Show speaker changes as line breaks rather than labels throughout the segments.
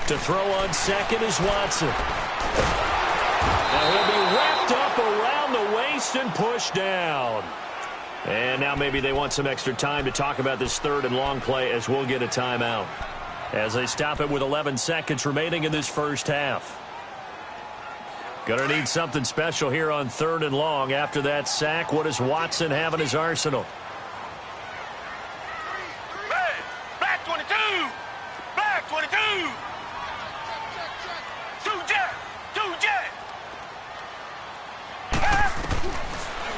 To throw on second is Watson. Now he'll be wrapped up around the waist and pushed down. And now maybe they want some extra time to talk about this third and long play as we'll get a timeout. As they stop it with 11 seconds remaining in this first half. Going to need something special here on third and long after that sack. What does Watson have in his arsenal?
Back 22! Back 22! Two jet!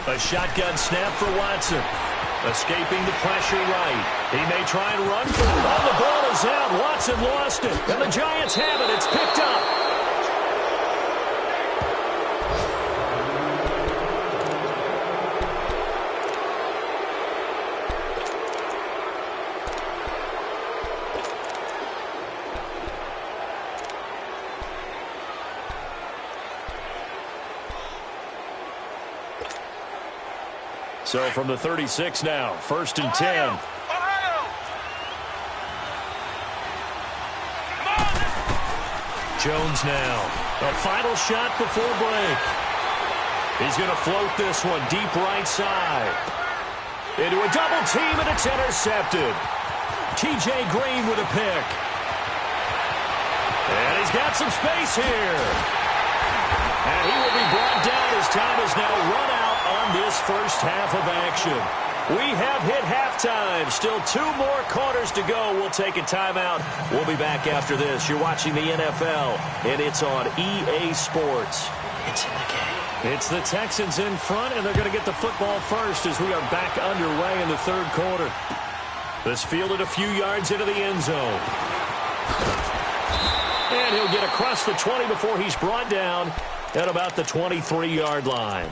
A shotgun snap for Watson. Escaping the pressure right. He may try and run for it. Oh, the ball is out. Watson lost it. And the Giants have it. It's picked up. So from the 36 now, 1st and 10. Jones now. A final shot before break. He's going to float this one deep right side. Into a double team, and it's intercepted. T.J. Green with a pick. And he's got some space here. And he will be brought down as time is now run out on this first half of action. We have hit halftime. Still 2 more quarters to go. We'll take a timeout. We'll be back after this. You're watching the NFL, and it's on EA Sports.
It's in the game.
It's the Texans in front, and they're going to get the football first as we are back underway in the third quarter. This fielded a few yards into the end zone. And he'll get across the 20 before he's brought down at about the 23-yard line.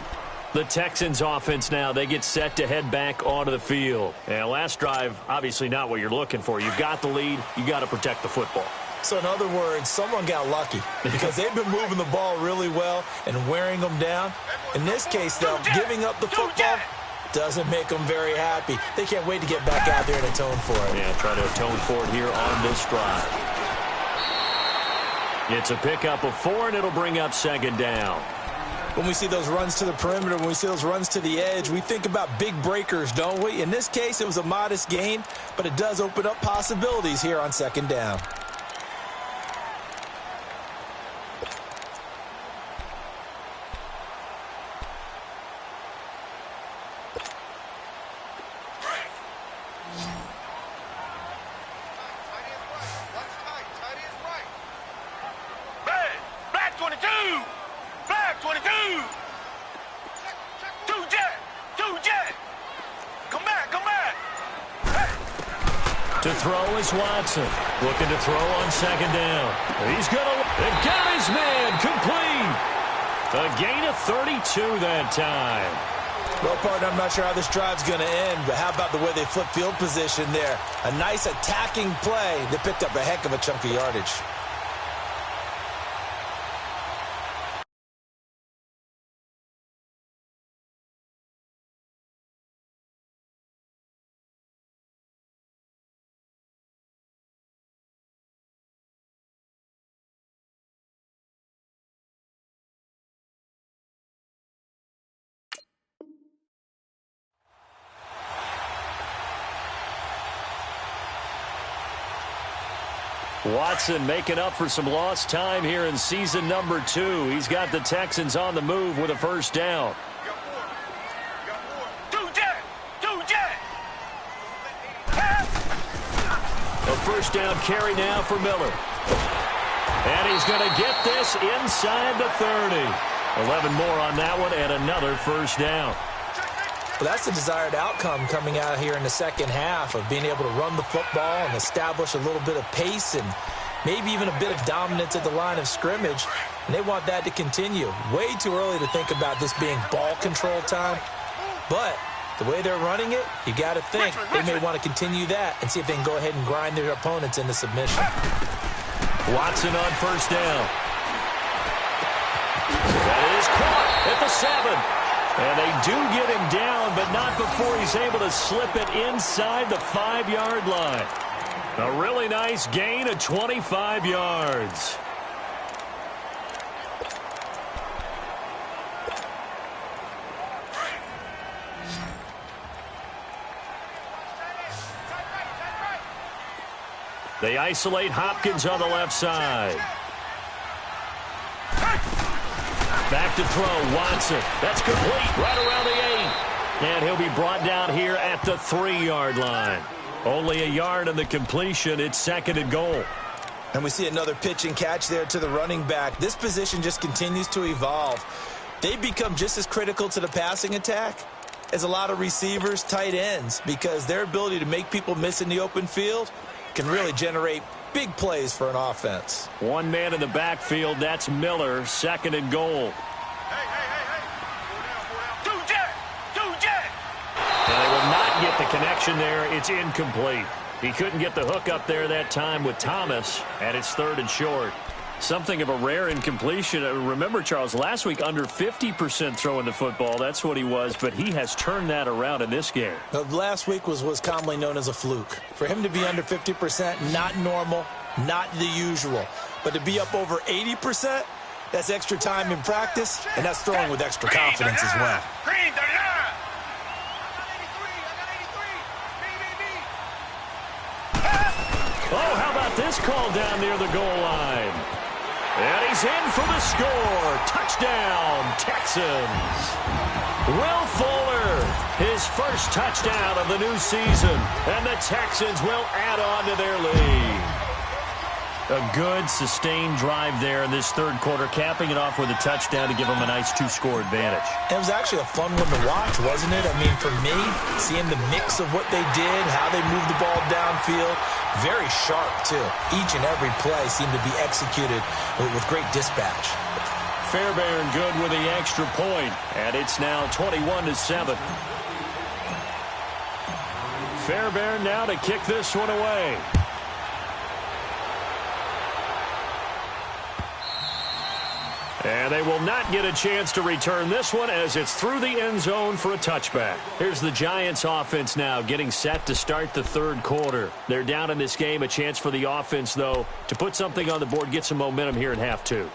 The Texans offense now, they get set to head back onto the field. And last drive, obviously not what you're looking for. You've got the lead. You got to protect the football.
So in other words, someone got lucky because they've been moving the ball really well and wearing them down. In this case, though, giving up the football doesn't make them very happy. They can't wait to get back out there and atone for it.
Yeah, try to atone for it here on this drive. It's a pickup of 4, and it'll bring up 2nd down.
When we see those runs to the perimeter, when we see those runs to the edge, we think about big breakers, don't we? In this case, it was a modest gain, but it does open up possibilities here on 2nd down.
To throw is Watson. Looking to throw on 2nd down. He's going to... They've got his man complete. A gain of 32 that time.
Well, partner, I'm not sure how this drive's going to end, but how about the way they flip field position there? A nice attacking play. They picked up a heck of a chunk of yardage.
Watson making up for some lost time here in season number 2. He's got the Texans on the move with a 1st down. A 1st down carry now for Miller. And he's going to get this inside the 30. 11 more on that one and another 1st down.
Well, that's the desired outcome coming out here in the second half of being able to run the football and establish a little bit of pace and maybe even a bit of dominance at the line of scrimmage. And they want that to continue. Way too early to think about this being ball control time. But the way they're running it, you got to think they may want to continue that and see if they can go ahead and grind their opponents into submission.
Watson on 1st down. That is caught at the 7. And they do get him down, but not before he's able to slip it inside the 5-yard line. A really nice gain of 25 yards. They isolate Hopkins on the left side. Back to throw, Watson. That's complete right around the 8. And he'll be brought down here at the 3-yard line. Only a yard on the completion. It's 2nd and goal.
And we see another pitch and catch there to the running back. This position just continues to evolve. They become just as critical to the passing attack as a lot of receivers, tight ends, because their ability to make people miss in the open field can really generate big plays for an offense.
One man in the backfield. That's Miller. 2nd and goal. And they will not get the connection there. It's incomplete. He couldn't get the hook up there that time with Thomas, and it's 3rd and short. Something of a rare incompletion. Remember, Charles, last week under 50% throwing the football. That's what he was, but he has turned that around in this game.
Last week was commonly known as a fluke. For him to be under 50%, not normal, not the usual. But to be up over 80%, that's extra time in practice, and that's throwing with extra confidence as well.
Oh, how about this call down near the goal line? And he's in for the score. Touchdown, Texans. Will Fuller, his first touchdown of the new season. And the Texans will add on to their lead. A good, sustained drive there in this 3rd quarter, capping it off with a touchdown to give them a nice 2-score advantage.
It was actually a fun one to watch, wasn't it? I mean, for me, seeing the mix of what they did, how they moved the ball downfield, very sharp, too. Each and every play seemed to be executed with great dispatch.
Fairbairn good with the extra point, and it's now 21-7. Fairbairn now to kick this one away. And they will not get a chance to return this one as it's through the end zone for a touchback. Here's the Giants offense now getting set to start the 3rd quarter. They're down in this game. A chance for the offense, though, to put something on the board, get some momentum here in half 2.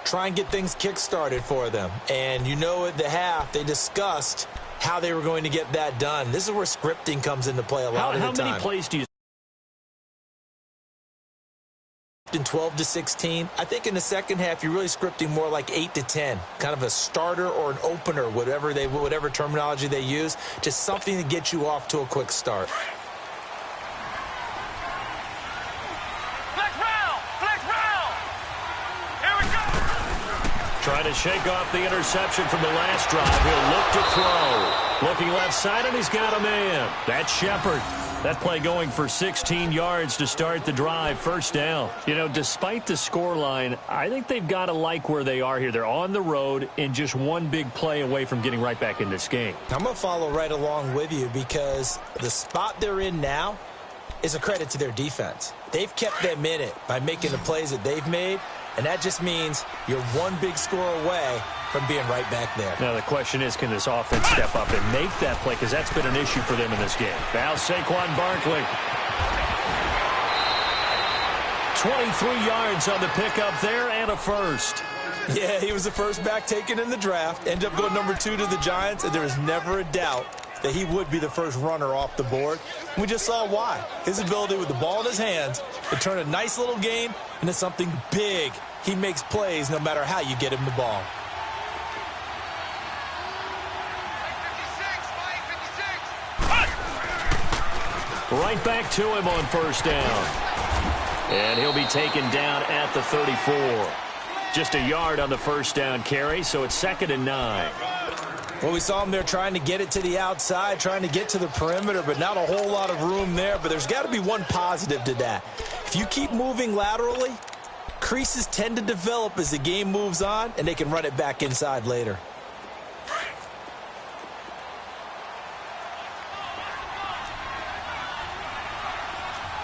Try and get things kick-started for them. And you know at the half, they discussed how they were going to get that done. This is where scripting comes into play a lot of the time.
How many plays do you
in 12-16. I think in the second half, you're really scripting more like 8-10, kind of a starter or an opener, whatever terminology they use, just something to get you off to a quick start.
Flex round! Here we go!
Trying to shake off the interception from the last drive. He'll look to throw. Looking left side, and he's got a man. That's Shepard. That play going for 16 yards to start the drive. 1st down. You know, despite the scoreline, I think they've got to like where they are here. They're on the road and just one big play away from getting right back in this game.
I'm going to follow right along with you because the spot they're in now is a credit to their defense. They've kept them in it by making the plays that they've made, and that just means you're one big score away from being right back there.
Now the question is, can this offense step up and make that play? Because that's been an issue for them in this game. Now Saquon Barkley. 23 yards on the pickup there and a first.
Yeah, he was the first back taken in the draft. Ended up going number 2 to the Giants, and there was never a doubt that he would be the first runner off the board. We just saw why. His ability with the ball in his hands to turn a nice little gain into something big. He makes plays no matter how you get him the ball.
Right back to him on 1st down. And he'll be taken down at the 34. Just a yard on the 1st down carry, so it's 2nd and 9.
Well, we saw him there trying to get it to the outside, trying to get to the perimeter, but not a whole lot of room there. But there's got to be one positive to that. If you keep moving laterally, creases tend to develop as the game moves on, and they can run it back inside later.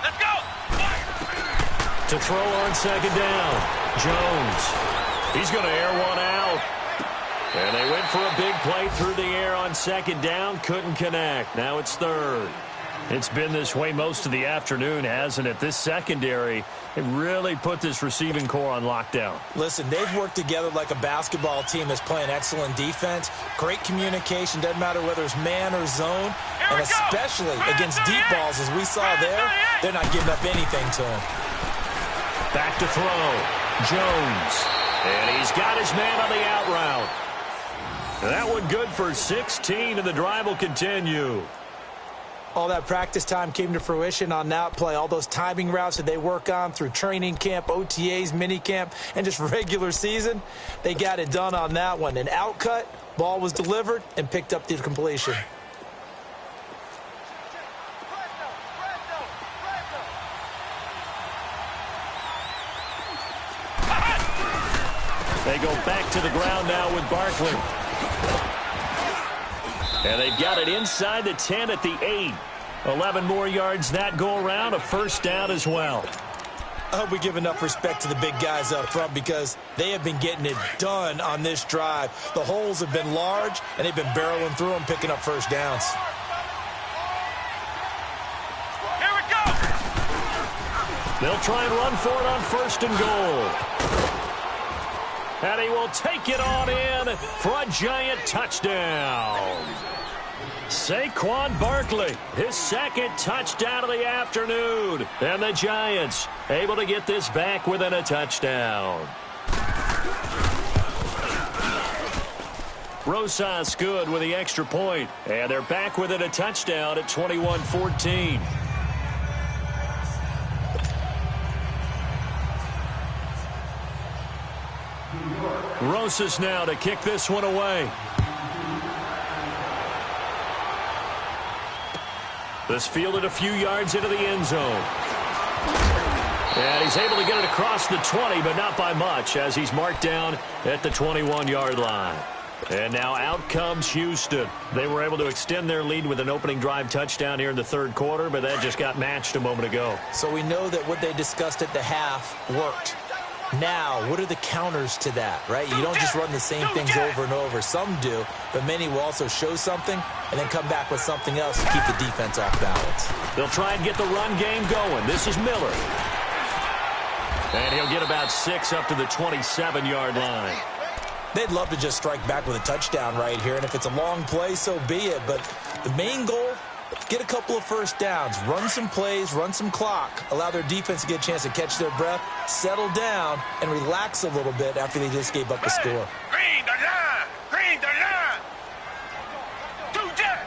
Let's go!
To throw on 2nd down, Jones. He's going to air one out. And they went for a big play through the air on 2nd down. Couldn't connect. Now it's 3rd. It's been this way most of the afternoon, hasn't it? This secondary, it really put this receiving core on lockdown.
Listen, they've worked together like a basketball team that's playing excellent defense. Great communication, doesn't matter whether it's man or zone. And especially against deep balls, as we saw there, they're not giving up anything to him.
Back to throw. Jones. And he's got his man on the out route. That one good for 16, and the drive will continue.
All that practice time came to fruition on that play. All those timing routes that they work on through training camp, OTAs, minicamp, and just regular season, they got it done on that one. An outcut, ball was delivered, and picked up the completion.
They go back to the ground now with Barkley. And they've got it inside the 10 at the 8. 11 more yards that go around, a first down as well.
I hope we give enough respect to the big guys up front because they have been getting it done on this drive. The holes have been large, and they've been barreling through them, picking up first downs.
Here we go!
They'll try and run for it on first and goal. And he will take it on in for a giant touchdown. Saquon Barkley, his second touchdown of the afternoon. And the Giants able to get this back within a touchdown. Rosas good with the extra point. And they're back within a touchdown at 21-14. Rosas now to kick this one away. This fielded a few yards into the end zone. And he's able to get it across the 20, but not by much, as he's marked down at the 21-yard line. And now out comes Houston. They were able to extend their lead with an opening drive touchdown here in the third quarter, but that just got matched a moment ago.
So we know that what they discussed at the half worked. Now, what are the counters to that, right? You don't just run the same things over and over. Some do, but many will also show something and then come back with something else to keep the defense off balance.
They'll try and get the run game going. This is Miller. And he'll get about 6 up to the 27-yard line.
They'd love to just strike back with a touchdown right here, and if it's a long play, so be it. But the main goal, get a couple of first downs, run some plays, run some clock, allow their defense to get a chance to catch their breath, settle down, and relax a little bit after they just gave up the score.
Green the line! Green the line! Two jet!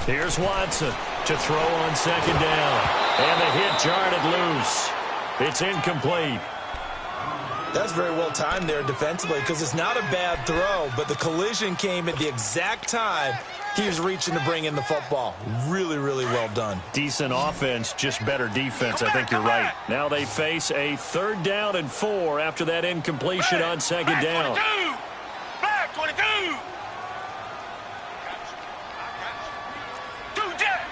Here's Watson to throw on second down. And the hit jarred it loose. It's incomplete.
That's very well timed there defensively because it's not a bad throw, but the collision came at the exact time he was reaching to bring in the football. Really, really well done.
Decent offense, just better defense. I think you're right. Now they face a 3rd down and 4 after that incompletion on second down.
22! Black 22! Two jet!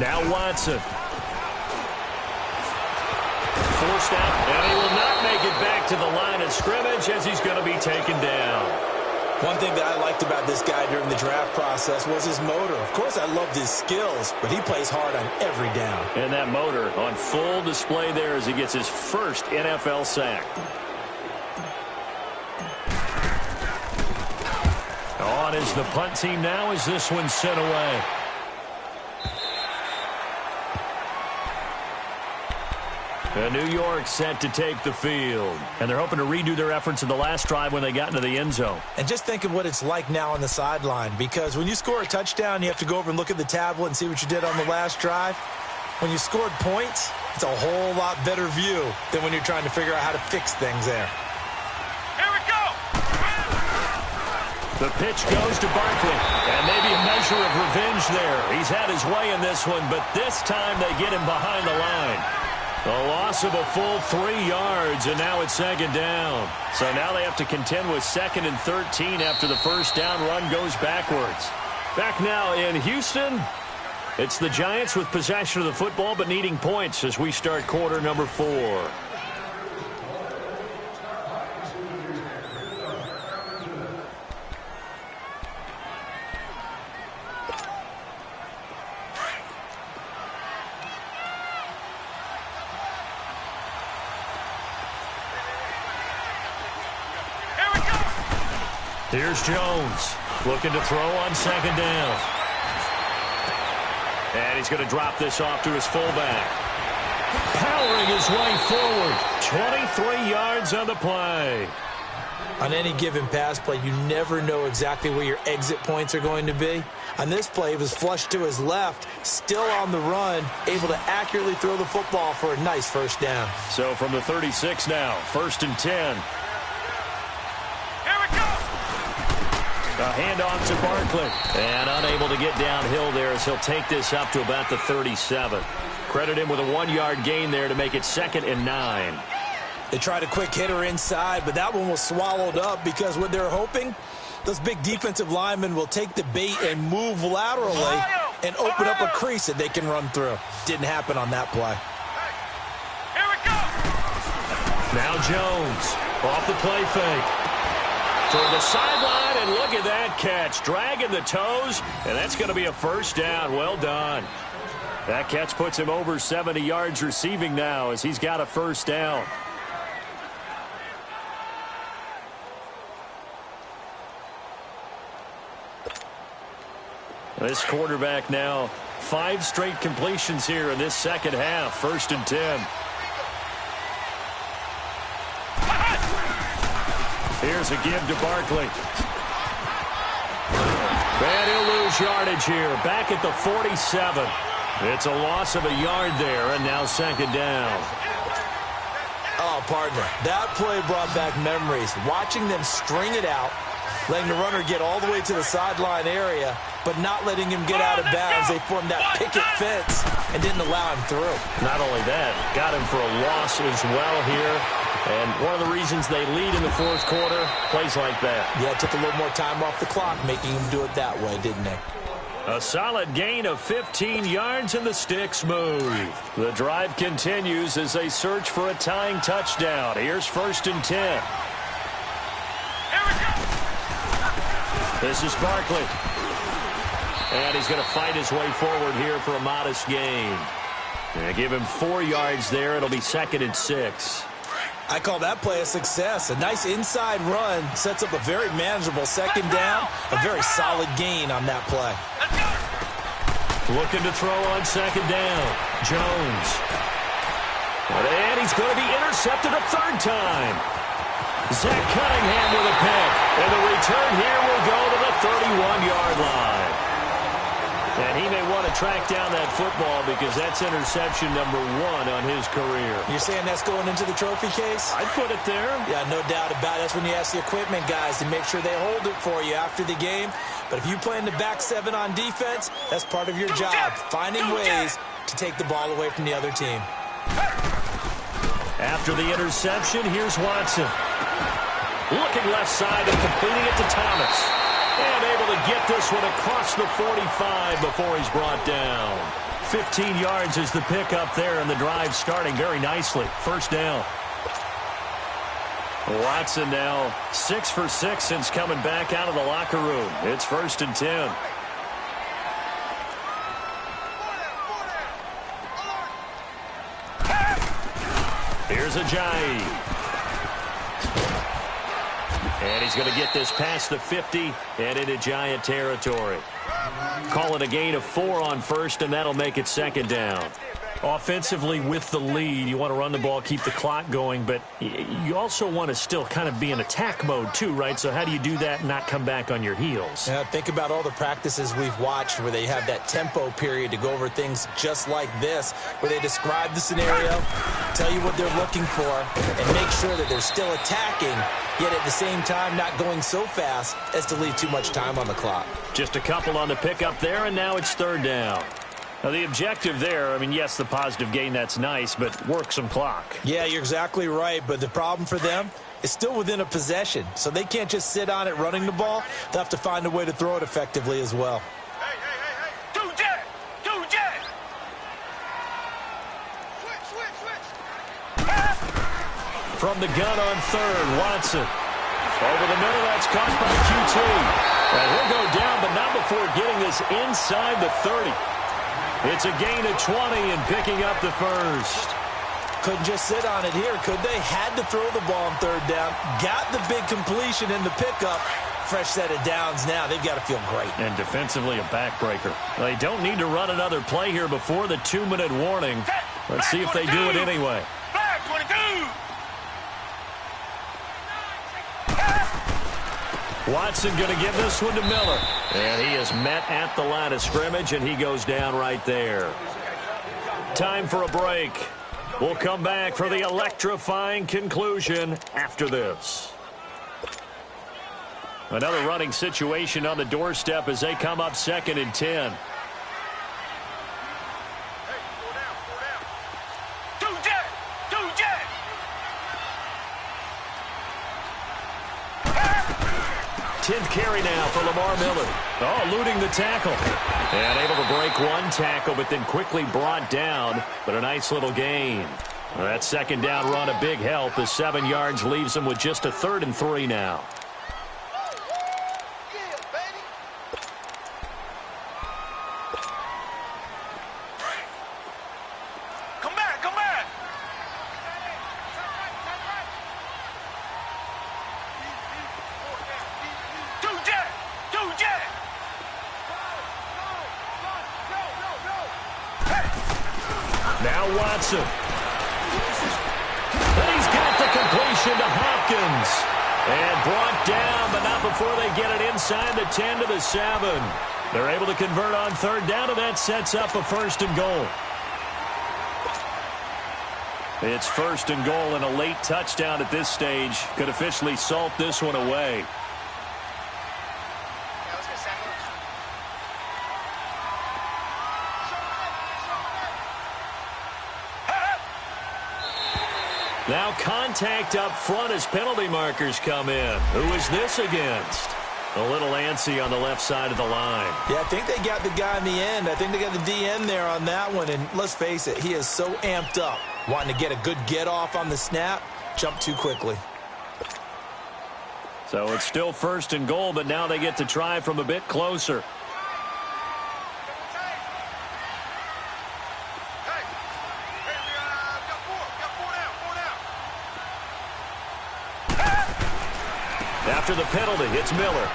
Now Watson. Forced out, and he will not make it back to the line of scrimmage as he's going to be taken down.
One thing that I liked about this guy during the draft process was his motor. Of course, I loved his skills, but he plays hard on every down.
And that motor on full display there as he gets his first NFL sack. On is the punt team now as this one's sent away. And New York set to take the field. And they're hoping to redo their efforts in the last drive when they got into the end zone.
And just think of what it's like now on the sideline, because when you score a touchdown, you have to go over and look at the tablet and see what you did on the last drive. When you scored points, it's a whole lot better view than when you're trying to figure out how to fix things there.
Here we go!
The pitch goes to Barkley, and maybe a measure of revenge there. He's had his way in this one, but this time they get him behind the line. A loss of a full 3 yards, and now it's second down. So now they have to contend with 2nd and 13 after the first down run goes backwards. Back now in Houston, it's the Giants with possession of the football but needing points as we start quarter number 4. Here's Jones looking to throw on second down. And he's going to drop this off to his fullback. Powering his way forward. 23 yards on the play.
On any given pass play, you never know exactly where your exit points are going to be. On this play, he was flushed to his left, still on the run, able to accurately throw the football for a nice first down.
So from the 36 now, 1st and 10.
Here we go.
A handoff to Barkley. And unable to get downhill there as he'll take this up to about the 37. Credit him with a 1-yard gain there to make it 2nd and 9.
They tried a quick hitter inside, but that one was swallowed up because what they're hoping, those big defensive linemen will take the bait and move laterally and open up a crease that they can run through. Didn't happen on that play.
Here we go.
Now Jones off the play fake. Toward the sideline, and look at that catch. Dragging the toes, and that's going to be a first down. Well done. That catch puts him over 70 yards receiving now as he's got a first down. This quarterback now 5 straight completions here in this second half. 1st and 10. Here's a give to Barkley. And he'll lose yardage here. Back at the 47. It's a loss of a yard there, and now 2nd down.
Oh, partner, that play brought back memories. Watching them string it out, letting the runner get all the way to the sideline area, but not letting him get out of bounds. They formed that picket fence and didn't allow him through.
Not only that, got him for a loss as well here. And one of the reasons they lead in the 4th quarter, plays like that.
Yeah, it took a little more time off the clock, making him do it that way, didn't they?
A solid gain of 15 yards and the sticks move. The drive continues as they search for a tying touchdown. Here's 1st and 10.
Here we go.
This is Barkley. And he's going to fight his way forward here for a modest gain. And give him 4 yards there. It'll be 2nd and 6.
I call that play a success. A nice inside run sets up a very manageable 2nd down. A very solid gain on that play.
Looking to throw on 2nd down. Jones. And he's going to be intercepted a 3rd time. Zach Cunningham with a pick. And the return here will go to the 31-yard line. And he may want to track down that football because that's interception number 1 on his career.
You're saying that's going into the trophy case?
I'd put it there.
Yeah, no doubt about it. That's when you ask the equipment guys to make sure they hold it for you after the game. But if you play in the back 7 on defense, that's part of your job, finding ways to take the ball away from the other team.
After the interception, here's Watson. Looking left side and completing it to Thomas. And able to get this one across the 45 before he's brought down. 15 yards is the pickup there, and the drive starting very nicely. 1st down. Watson now 6 for 6 since coming back out of the locker room. It's 1st and 10. Here's Ajayi. And he's going to get this past the 50 and into Giant territory. Call it a gain of 4 on 1st, and that'll make it 2nd down. Offensively with the lead, you want to run the ball, keep the clock going, but you also want to still kind of be in attack mode too, right? So how do you do that and not come back on your heels?
Yeah, think about all the practices we've watched where they have that tempo period to go over things just like this, where they describe the scenario, tell you what they're looking for, and make sure that they're still attacking, yet at the same time not going so fast as to leave too much time on the clock.
Just a couple on the pickup there, and now it's 3rd down. Now, the objective there, I mean, yes, the positive gain, that's nice, but work some clock.
Yeah, you're exactly right, but the problem for them is still within a possession, so they can't just sit on it running the ball. They'll have to find a way to throw it effectively as well.
Hey. 2 jet. 2 jet. Switch.
From the gun on 3rd, Watson. Over the middle, that's caught by QT. And he'll go down, but not before getting this inside the 30. It's a gain of 20 and picking up the 1st.
Couldn't just sit on it here, could they? Had to throw the ball on 3rd down. Got the big completion in the pickup. fresh set of downs now. They've got to feel great.
And defensively, a backbreaker. They don't need to run another play here before the 2-minute warning. Let's see if they do it anyway.
Flag 22.
Watson going to give this one to Miller. And he is met at the line of scrimmage, and he goes down right there. Time for a break. We'll come back for the electrifying conclusion after this. Another running situation on the doorstep as they come up 2nd and 10. Tenth carry now for Lamar Miller. Oh, eluding the tackle. And able to break one tackle, but then quickly brought down. But a nice little gain. That 2nd down run, a big help. The 7 yards leaves them with just a 3rd and 3 now. Now Watson. And he's got the completion to Hopkins. And brought down, but not before they get it inside the 10 to the 7. They're able to convert on 3rd down, and that sets up a 1st and goal. It's 1st and goal, and a late touchdown at this stage could officially salt this one away. Now contact up front as penalty markers come in. Who is this against? A little antsy on the left side of the line.
Yeah, I think they got the guy in the end. I think they got the DN there on that one. And let's face it, he is so amped up, wanting to get a good get off on the snap, jump too quickly.
So it's still 1st and goal, but now they get to try from a bit closer. After the penalty, it's Miller.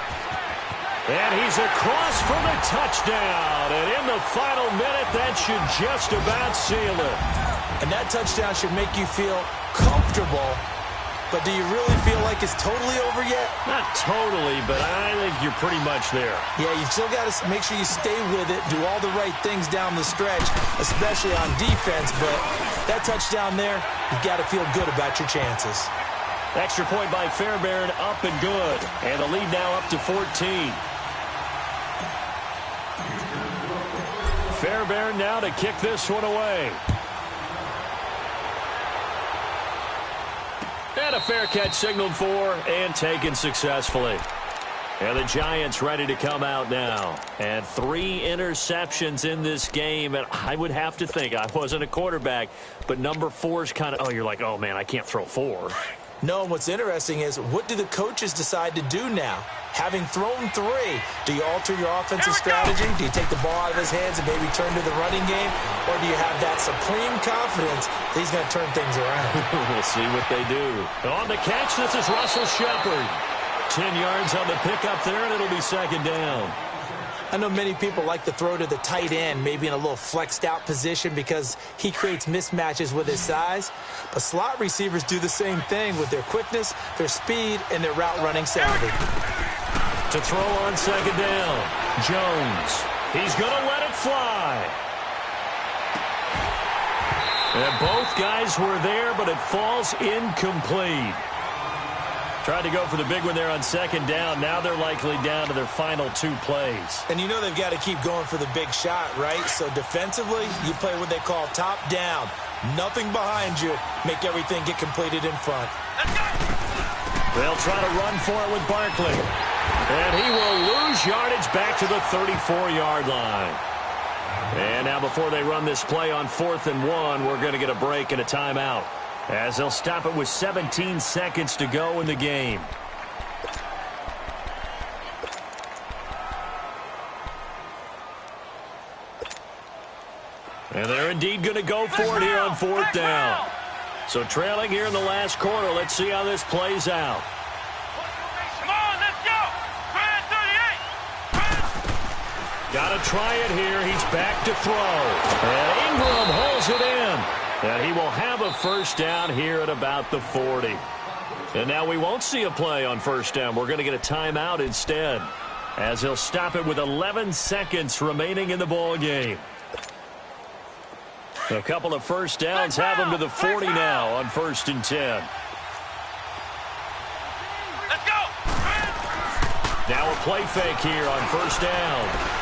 And he's across for the touchdown. And in the final minute, that should just about seal it.
And that touchdown should make you feel comfortable. But do you really feel like it's totally over yet?
Not totally, but I think you're pretty much there.
Yeah, you've still got to make sure you stay with it, do all the right things down the stretch, especially on defense. But that touchdown there, you've got to feel good about your chances.
Extra point by Fairbairn, up and good. And the lead now up to 14. Fairbairn now to kick this one away. And a fair catch signaled for and taken successfully. And the Giants ready to come out now. And 3 interceptions in this game. And I would have to think, I wasn't a quarterback, but number 4's kind of, you're like, oh, man, I can't throw 4.
No, what's interesting is what do the coaches decide to do now? Having thrown 3, do you alter your offensive strategy? Do you take the ball out of his hands and maybe turn to the running game? Or do you have that supreme confidence that he's going to turn things around?
We'll see what they do. On the catch, this is Russell Shepard. 10 yards on the pickup there, and it'll be 2nd down.
I know many people like to throw to the tight end, maybe in a little flexed out position because he creates mismatches with his size. But slot receivers do the same thing with their quickness, their speed, and their route running savvy.
To throw on 2nd down, Jones. He's going to let it fly. And both guys were there, but it falls incomplete. Tried to go for the big one there on 2nd down. Now they're likely down to their final 2 plays.
And you know they've got to keep going for the big shot, right? So defensively, you play what they call top down. Nothing behind you. Make everything get completed in front.
They'll try to run for it with Barkley. And he will lose yardage back to the 34-yard line. And now before they run this play on 4th and 1, we're going to get a break and a timeout, as they'll stop it with 17 seconds to go in the game. And they're indeed going to go for it here on 4th down. So trailing here in the last quarter, let's see how this plays out.
Come on, let's go!
Got to try it here. He's back to throw. And Ingram holds it in. And he will have a first down here at about the 40. And now we won't see a play on first down. We're going to get a timeout instead, as he'll stop it with 11 seconds remaining in the ball game. A couple of first downs have him to the 40 now on 1st and 10.
Let's go.
Now a play fake here on 1st down.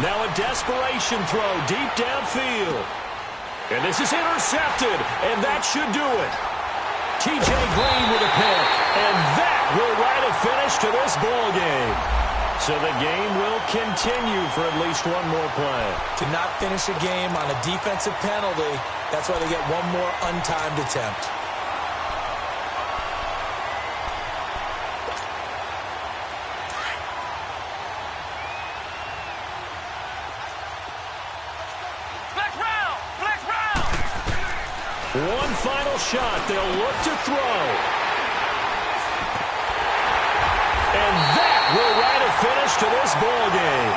Now a desperation throw deep downfield. And this is intercepted, and that should do it. T.J. Green with a pick, and that will write a finish to this ball game. So the game will continue for at least one more play.
To not finish a game on a defensive penalty, that's why they get one more untimed attempt.
One final shot. They'll look to throw. And that will write a finish to this ball game.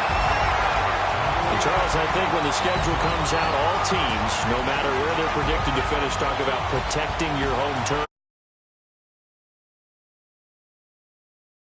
And Charles, I think when the schedule comes out, all teams, no matter where they're predicted to finish, talk about protecting your home turf.